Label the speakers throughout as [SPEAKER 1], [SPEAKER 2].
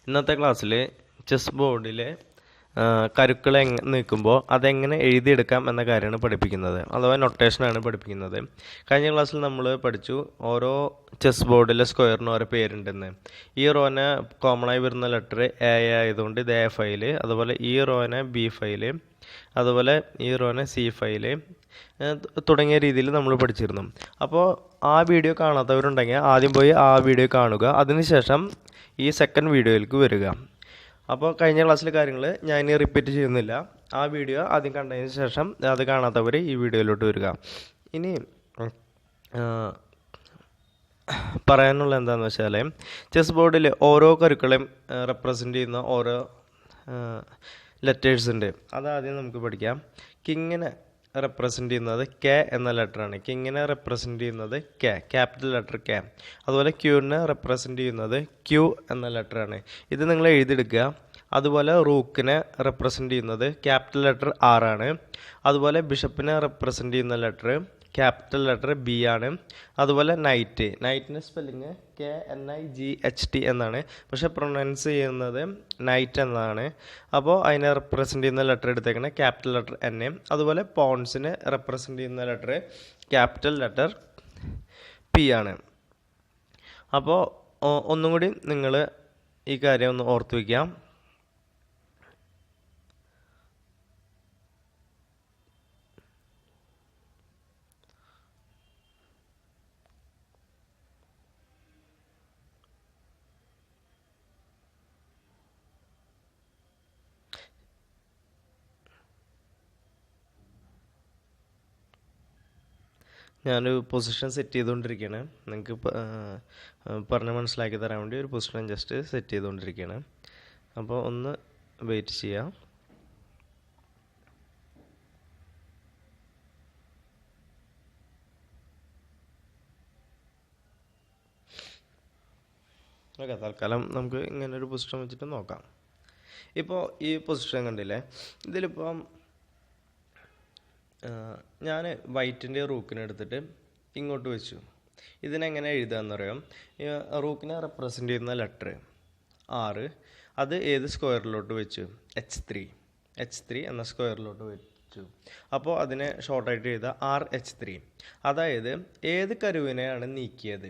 [SPEAKER 1] ഇന്നത്തെ ക്ലാസ്സിൽ ചെസ് ബോർഡിലെ കരുക്കൾ നിൽക്കുമ്പോൾ അതെങ്ങനെ എഴുതിയെടുക്കാം എന്ന കാര്യമാണ് പഠിപ്പിക്കുന്നത്, അഥവാ നൊട്ടേഷനാണ് പഠിപ്പിക്കുന്നത്. കഴിഞ്ഞ ക്ലാസ്സിൽ നമ്മൾ പഠിച്ചു ഓരോ ചെസ് ബോർഡിലെ സ്ക്വയറിന് ഓരോ പേരുണ്ടെന്ന്. ഈ റോനെ കോമൺ ആയി വരുന്ന ലെറ്റർ എ ആയതുകൊണ്ട് ഇത് എ ഫൈല്, അതുപോലെ ഈ റോനെ ബി ഫൈല്, അതുപോലെ ഈ റോനെ സി ഫൈല് തുടങ്ങിയ രീതിയിൽ നമ്മൾ പഠിച്ചിരുന്നു. അപ്പോൾ ആ വീഡിയോ കാണാത്തവരുണ്ടെങ്കിൽ ആദ്യം പോയി ആ വീഡിയോ കാണുക, അതിനുശേഷം ഈ സെക്കൻഡ് വീഡിയോയിലേക്ക് വരിക. അപ്പോൾ കഴിഞ്ഞ ക്ലാസ്സിലെ കാര്യങ്ങൾ ഞാൻ ഇനി റിപ്പീറ്റ് ചെയ്യുന്നില്ല. ആ വീഡിയോ ആദ്യം കണ്ടതിന് ശേഷം അത് കാണാത്തവർ ഈ വീഡിയോയിലോട്ട് വരിക. ഇനി പറയാനുള്ള എന്താണെന്ന് വെച്ചാൽ, ചെസ് ബോർഡിൽ ഓരോ കരുക്കളെയും റെപ്രസെൻ്റ് ചെയ്യുന്ന ഓരോ ലെറ്റേഴ്സ് ഉണ്ട്. അതാദ്യം നമുക്ക് പഠിക്കാം. കിങ്ങിനെ റെപ്രസെൻ്റ് ചെയ്യുന്നത് കെ എന്ന ലെറ്ററാണ്. കിങ്ങിനെ റെപ്രസെൻ്റ് ചെയ്യുന്നത് കെ, ക്യാപിറ്റൽ ലെറ്റർ കെ. അതുപോലെ ക്യൂവിനെ റെപ്രസെൻ്റ് ചെയ്യുന്നത് ക്യൂ എന്ന ലെറ്ററാണ്. ഇത് നിങ്ങൾ എഴുതിയെടുക്കുക. അതുപോലെ റൂക്കിനെ റെപ്രസെൻ്റ് ചെയ്യുന്നത് ക്യാപിറ്റൽ ലെറ്റർ ആർ ആണ്. അതുപോലെ ബിഷപ്പിനെ റെപ്രസെൻ്റ് ചെയ്യുന്ന ലെറ്റർ ക്യാപിറ്റൽ ലെറ്റർ ബി ആണ്. അതുപോലെ നൈറ്റിൻ്റെ സ്പെല്ലിങ് KNIGHT എന്നാണ്, പക്ഷെ പ്രൊനൗൺസ് ചെയ്യുന്നത് നൈറ്റ് എന്നതാണ്. അപ്പോൾ അതിനെ റെപ്രസെൻ്റ് ചെയ്യുന്ന ലെറ്റർ എടുത്തേക്കണേ ക്യാപിറ്റൽ ലെറ്റർ N. അതുപോലെ പോൺസിനെ റെപ്രസെൻ്റ് ചെയ്യുന്ന ലെറ്റർ ക്യാപിറ്റൽ ലെറ്റർ P ആണ്. അപ്പോൾ ഒന്നും കൂടി നിങ്ങൾ ഈ കാര്യം ഒന്ന് ഓർത്ത് വയ്ക്കാം. ഞാനൊരു പൊസിഷൻ സെറ്റ് ചെയ്തുകൊണ്ടിരിക്കുകയാണ്. നിങ്ങൾക്ക് പറഞ്ഞ് മനസ്സിലാക്കി തരാൻ വേണ്ടി ഒരു പൊസിഷൻ ജസ്റ്റ് സെറ്റ് ചെയ്തുകൊണ്ടിരിക്കുകയാണ്. അപ്പോൾ ഒന്ന് വെയിറ്റ് ചെയ്യാം. ഓക്കെ, തൽക്കാലം നമുക്ക് ഇങ്ങനെ ഒരു പൊസിഷൻ വെച്ചിട്ട് നോക്കാം. ഇപ്പോൾ ഈ പൊസിഷൻ കണ്ടില്ലേ, ഇതിലിപ്പം ഞാൻ വൈറ്റിൻ്റെ റൂക്കിനെ എടുത്തിട്ട് ഇങ്ങോട്ട് വെച്ചു. ഇതിനെങ്ങനെ എഴുതാമെന്നറിയാം. റൂക്കിനെ റെപ്രസെൻ്റ് ചെയ്യുന്ന ലെറ്റർ ആറ്, അത് ഏത് സ്ക്വയറിലോട്ട് വെച്ചു? H3 എന്ന സ്ക്വയറിലോട്ട് വെച്ചു. അപ്പോൾ അതിനെ ഷോർട്ടായിട്ട് എഴുതുക RH3. അതായത് ഏത് കരുവിനെയാണ് നീക്കിയത്,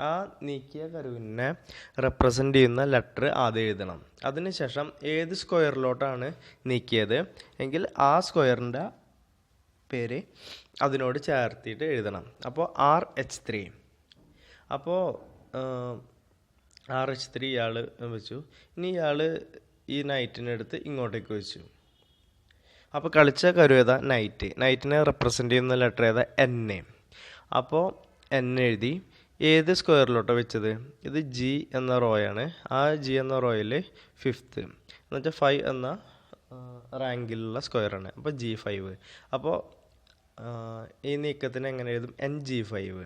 [SPEAKER 1] ആ നീക്കിയ കരുവിനെ റെപ്രസെൻ്റ് ചെയ്യുന്ന ലെറ്റർ ആദ്യം എഴുതണം. അതിനുശേഷം ഏത് സ്ക്വയറിലോട്ടാണ് നീക്കിയത് എങ്കിൽ ആ സ്ക്വയറിൻ്റെ പേര് അതിനോട് ചേർത്തിട്ട് എഴുതണം. അപ്പോൾ RH3. അപ്പോൾ RH3 ഇയാൾ വെച്ചു. ഇനി ഇയാൾ ഈ നൈറ്റിനെടുത്ത് ഇങ്ങോട്ടേക്ക് വെച്ചു. അപ്പോൾ കളിച്ച കരു ഏതാ? നൈറ്റിനെ റെപ്രസെൻ്റ് ചെയ്യുന്ന ലെറ്റർ ഏതാ? N. അപ്പോൾ N എഴുതി. ഏത് സ്ക്വയറിലോട്ടാണ് വെച്ചത്? ഇത് G എന്ന റോയാണ്. ആ G എന്ന റോയിൽ 5th എന്നുവെച്ചാൽ 5 എന്ന റാങ്കിലുള്ള സ്ക്വയറാണ്. അപ്പോൾ G5. അപ്പോൾ ഈ നീക്കത്തിന് എങ്ങനെ എഴുതും? NG5.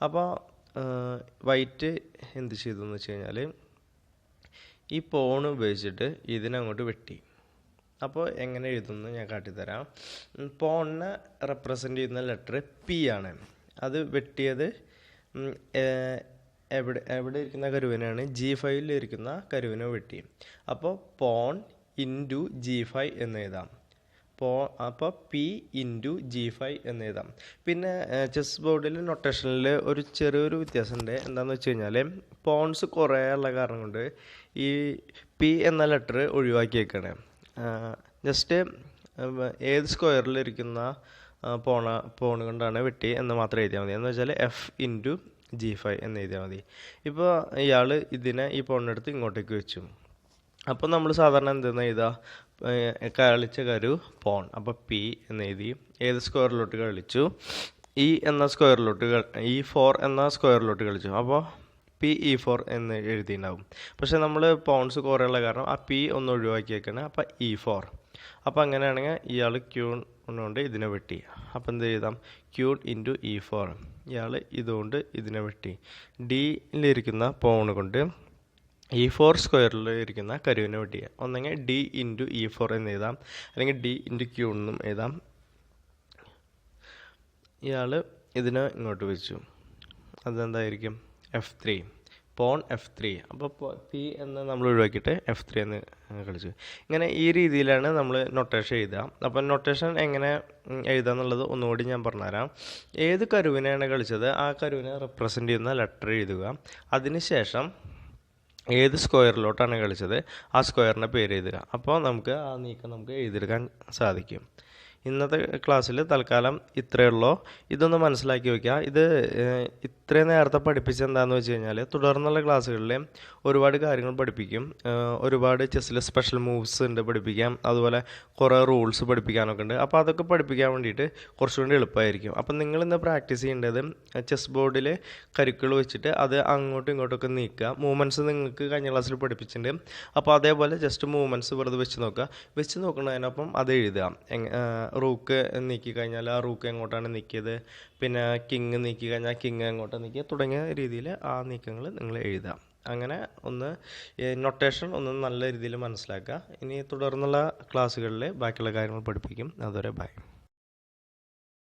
[SPEAKER 1] അപ്പോൾ വൈറ്റ് എന്ത് ചെയ്തു എന്ന് വെച്ച് കഴിഞ്ഞാൽ ഈ പോൺ ഉപയോഗിച്ചിട്ട് ഇതിനങ്ങോട്ട് വെട്ടി. അപ്പോൾ എങ്ങനെ എഴുതുമെന്ന് ഞാൻ കാട്ടിത്തരാം. പോണിനെ റെപ്രസെൻ്റ് ചെയ്യുന്ന ലെറ്റർ P ആണ്. അത് വെട്ടിയത് എവിടെ ഇരിക്കുന്ന കരുവിനാണ്? G5 ഇരിക്കുന്ന കരുവിനെ വെട്ടി. അപ്പോൾ പോൺ ഇൻറ്റു G5 എന്ന് എഴുതാം. അപ്പോൾ P ഇൻറ്റു G5 എന്ന് എഴുതാം. പിന്നെ ചെസ് ബോർഡിൽ നൊട്ടേഷനിൽ ഒരു ചെറിയൊരു വ്യത്യാസമുണ്ട്. എന്താണെന്ന് വെച്ച് കഴിഞ്ഞാൽ പോൺസ് കുറേ ഉള്ള കാരണം കൊണ്ട് ഈ P എന്ന ലെറ്റർ ഒഴിവാക്കിയേക്കാണ്. ജസ്റ്റ് ഏത് സ്ക്വയറിലിരിക്കുന്ന പോൺ കൊണ്ടാണ് വെട്ടി എന്ന് മാത്രം എഴുതിയാൽ മതി. എന്ന് വെച്ചാൽ F ഇൻറ്റു G5 എന്ന് എഴുതിയാൽ മതി. ഇപ്പോൾ ഇയാൾ ഇതിനെ ഈ പോണിനെടുത്ത് ഇങ്ങോട്ടേക്ക് വെച്ചു. അപ്പോൾ നമ്മൾ സാധാരണ എന്തെന്ന് എഴുതുക? കളിച്ച കരു പോൺ. അപ്പോൾ P എന്ന് എഴുതി. ഏത് സ്ക്വയറിലോട്ട് കളിച്ചു? എന്ന സ്ക്വയറിലോട്ട് E4 എന്ന സ്ക്വയറിലോട്ട് കളിച്ചു. അപ്പോൾ PE4 എന്ന് എഴുതിയിട്ടുണ്ടാവും. പക്ഷെ നമ്മൾ പോൺസ് കുറേയുള്ള കാരണം ആ P ഒന്ന് ഒഴിവാക്കിയേക്കാണ്. അപ്പോൾ E4. അപ്പോൾ അങ്ങനെയാണെങ്കിൽ ഇയാൾ ക്യൂൺ കൊണ്ട് ഇതിനെ വെട്ടി. അപ്പോൾ എന്ത് എഴുതാം? Queen into E4. ഇയാൾ ഇതുകൊണ്ട് ഇതിനെ വെട്ടി. ഡിയിലിരിക്കുന്ന പോൺ കൊണ്ട് E4 സ്ക്വയറിൽ ഇരിക്കുന്ന കരുവിനെ വെട്ടിയ ഒന്നെങ്കിൽ D ഇൻറ്റു E4 എന്ന് എഴുതാം, അല്ലെങ്കിൽ D ഇൻറ്റു Q എന്നും എഴുതാം. ഇയാൾ ഇതിനെ ഇങ്ങോട്ട് വെച്ചു. അതെന്തായിരിക്കും? F3. Phone F3. അപ്പോൾ പി എന്ന് നമ്മൾ ഒഴിവാക്കിയിട്ട് F3 എന്ന് കളിച്ചു. ഇങ്ങനെ ഈ രീതിയിലാണ് നമ്മൾ നൊട്ടേഷൻ എഴുതുക. അപ്പോൾ നൊട്ടേഷൻ എങ്ങനെ എഴുതുക എന്നുള്ളത് ഒന്നുകൂടി ഞാൻ പറഞ്ഞുതരാം. ഏത് കരുവിനെയാണ് കളിച്ചത് ആ കരുവിനെ റെപ്രസെൻ്റ് ചെയ്യുന്ന ലെറ്റർ എഴുതുക. അതിനുശേഷം ഏത് സ്ക്വയറിലോട്ടാണ് കളിച്ചത് ആ സ്ക്വയറിൻ്റെ പേര് എഴുതുക. അപ്പോൾ നമുക്ക് ആ നീക്കം നമുക്ക് എഴുതിയെടുക്കാൻ സാധിക്കും. ഇന്നത്തെ ക്ലാസ്സിൽ തൽക്കാലം ഇത്രയേ ഉള്ളൂ. ഇതൊന്ന് മനസ്സിലാക്കി വയ്ക്കുക. ഇത് ഇത്രയും നേരത്തെ പഠിപ്പിച്ചത് എന്താണെന്ന് വെച്ച് കഴിഞ്ഞാൽ തുടർന്നുള്ള ക്ലാസ്സുകളിൽ ഒരുപാട് കാര്യങ്ങൾ പഠിപ്പിക്കും. ഒരുപാട് ചെസ്സിൽ സ്പെഷ്യൽ മൂവ്സ് ഉണ്ട് പഠിപ്പിക്കാം. അതുപോലെ കുറേ റൂൾസ് പഠിപ്പിക്കാനൊക്കെ ഉണ്ട്. അപ്പോൾ അതൊക്കെ പഠിപ്പിക്കാൻ വേണ്ടിയിട്ട് കുറച്ചുകൂടി എളുപ്പമായിരിക്കും. അപ്പം നിങ്ങളിന്ന് പ്രാക്ടീസ് ചെയ്യേണ്ടത് ചെസ് ബോർഡിൽ കരുക്കൾ വെച്ചിട്ട് അത് അങ്ങോട്ടും ഇങ്ങോട്ടൊക്കെ നീക്കുക. മൂവ്മെൻറ്റ്സ് നിങ്ങൾക്ക് കഴിഞ്ഞ ക്ലാസ്സിൽ പഠിപ്പിച്ചിട്ടുണ്ട്. അപ്പോൾ അതേപോലെ ജസ്റ്റ് മൂവ്മെൻറ്റ്സ് വെറുതെ വെച്ച് നോക്കുക. വെച്ച് നോക്കുന്നതിനൊപ്പം അത് എഴുതുക. റൂക്ക് നീക്കി കഴിഞ്ഞാൽ ആ റൂക്ക് എങ്ങോട്ടാണ് നീക്കിയത്, പിന്നെ കിങ് നീക്കി കഴിഞ്ഞാൽ കിങ് എങ്ങോട്ടാണ് നീക്കിയത് തുടങ്ങിയ രീതിയിൽ ആ നീക്കങ്ങൾ നിങ്ങൾ എഴുതുക. അങ്ങനെ ഒന്ന് നൊട്ടേഷൻ ഒന്ന് നല്ല രീതിയിൽ മനസ്സിലാക്കുക. ഇനി തുടർന്നുള്ള ക്ലാസ്സുകളിൽ ബാക്കിയുള്ള കാര്യങ്ങൾ പഠിപ്പിക്കും. അതുവരെ ബൈ.